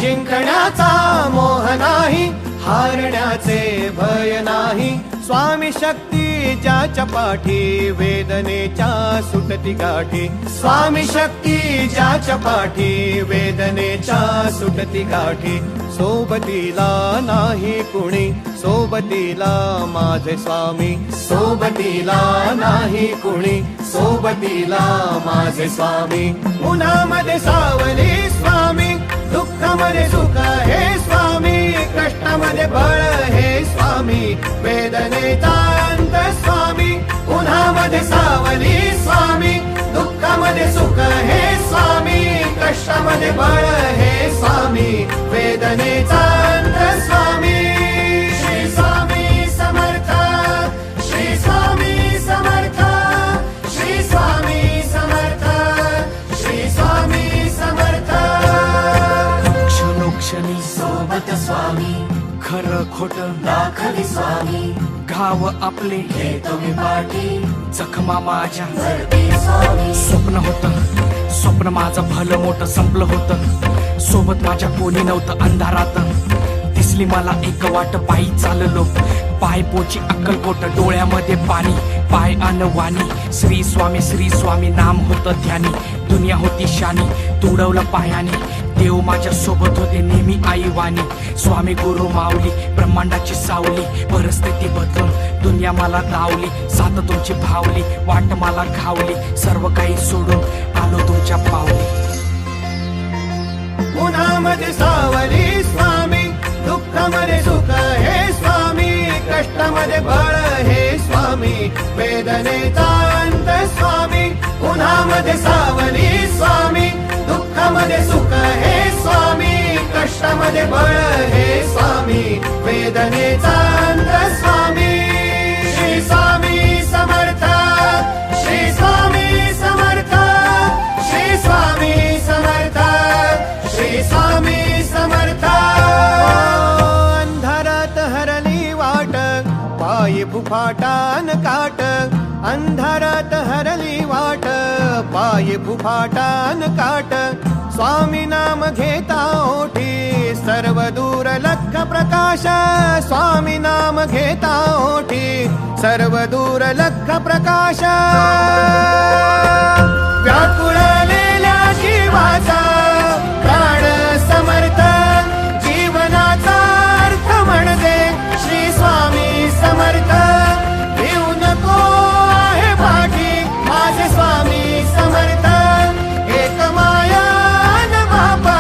जिंकण्याचा मोह नाही, हारण्याचे भय नाही. स्वामी शक्ती ज्याच्या पाठी, वेदनेच्या सुटती गाठी. स्वामी शक्ती ज्याच्या पाठी, वेदनेच्या सुटती गाठी. सोबतीला नाही कुणी, सोबतीला माझे स्वामी. सोबतीला नाही कुणी, सोबतीला माझे स्वामी. उन्हामध्ये सावली स्वामी, दुःखामध्ये सुख हे स्वामी. कष्टामध्ये बळ हे स्वामी, वेदनेचा अंत स्वामी. उन्हामध्ये सावली स्वामी, दुःखामध्ये सुख हे स्वामी. कष्टामध्ये बळ हे स्वामी, वेदनेचा अंत स्वामी. श्री स्वामी समर्थ, श्री स्वामी समर्थ, श्री स्वामी समर्थ, श्री स्वामी समर्थ. क्षणोक्षणी सोबत स्वामी, खरं खोट दाखवी स्वामी. घाव आपले घेतो मी पाठी, जखमा माझ्या भरती स्वामी. स्वप्न होतं, स्वप्न माझं भलं मोठं संपलं होतं. सोबत माझ्या कोणी नव्हतं अंधारात. दिसली मला एक वाट, पायी चाललो पाय पोची अक्कलकोट. डोळ्यामध्ये पाणी, पाय अन वाणी. श्री स्वामी नाम होतं ध्यानी. दुनिया होती शानी, तुडवलं पायाने. देव माझ्या सोबत होते नेहमी आई वाणी. स्वामी गुरु माऊली, ब्रह्मांडाची सावली. परिस्थिती बदलून दुनिया मला धावली. साथ तुमची भावली, वाट मला घावली. सर्व काही सोडून आलो तुमच्या पावली. उन्हामध्ये सावली स्वामी, दुःखामध्ये सुख हे स्वामी. कष्टामध्ये बळ हे स्वामी, वेदनेचा अंत स्वामी. उन्हामध्ये सावली स्वामी, दुःखामध्ये सुख हे स्वामी. कष्टामध्ये बळ हे स्वामी, वेदनेचा अंत स्वामी. श्री स्वामी समर्थ, श्री स्वामी समर्थ, श्री स्वामी समर्थ, श्री स्वामी समर्थ. अंधारात हरली वाट, पायी फुफाटान काट. अंधारात हरली वाट, पायी फुफाटान काट. स्वामी नाम घेता ओठी, सर्व दूर लख प्रकाश. स्वामी नाम घेता ओठी, सर्व दूर लख प्रकाश. व्याकुळलेल्या जीवाचा प्राण समर्थ, जीवनाचा अर्थ म्हणजे श्री स्वामी समर्थ. भिऊ नको आहे पाठी, माझे स्वामी समर्थ. एक माया न बापा,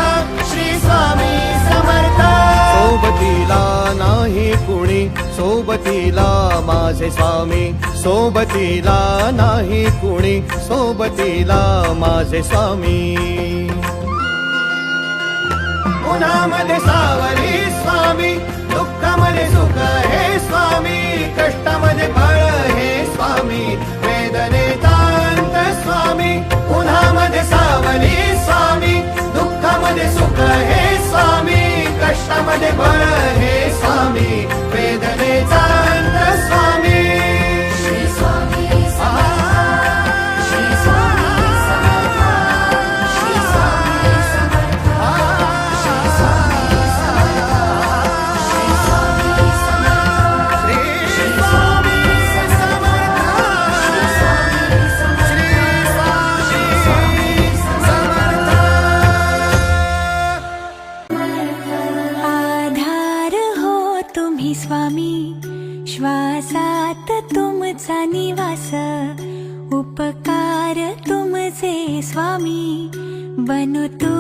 श्री स्वामी समर्थ. सोबतीला नाही कुणी, सोबतीला माझे स्वामी. सोबतीला नाही कुणी, सोबतीला माझे स्वामी. उन्हामध्ये सावली स्वामी, दुःखामध्ये सुख हे स्वामी. कष्टामध्ये बळ हे स्वामी, वेदनेचा अंत स्वामी. उन्हामध्ये सावली स्वामी, दुःखामध्ये सुख हे स्वामी. कष्टामध्ये बळ हे स्वामी, वेदनेचा अंत स्वामी. श्री स्वामी समर्थ, श्री स्वामी समर्थ, श्री स्वामी समर्थ, श्री स्वामी समर्थ, श्री स्वामी समर्थ, श्री स्वामी समर्थ, श्री स्वामी समर्थ. आधार हो तुम्ही स्वामी, श्वासात तुमचा निवास. उपकार तुमचे स्वामी, बनतो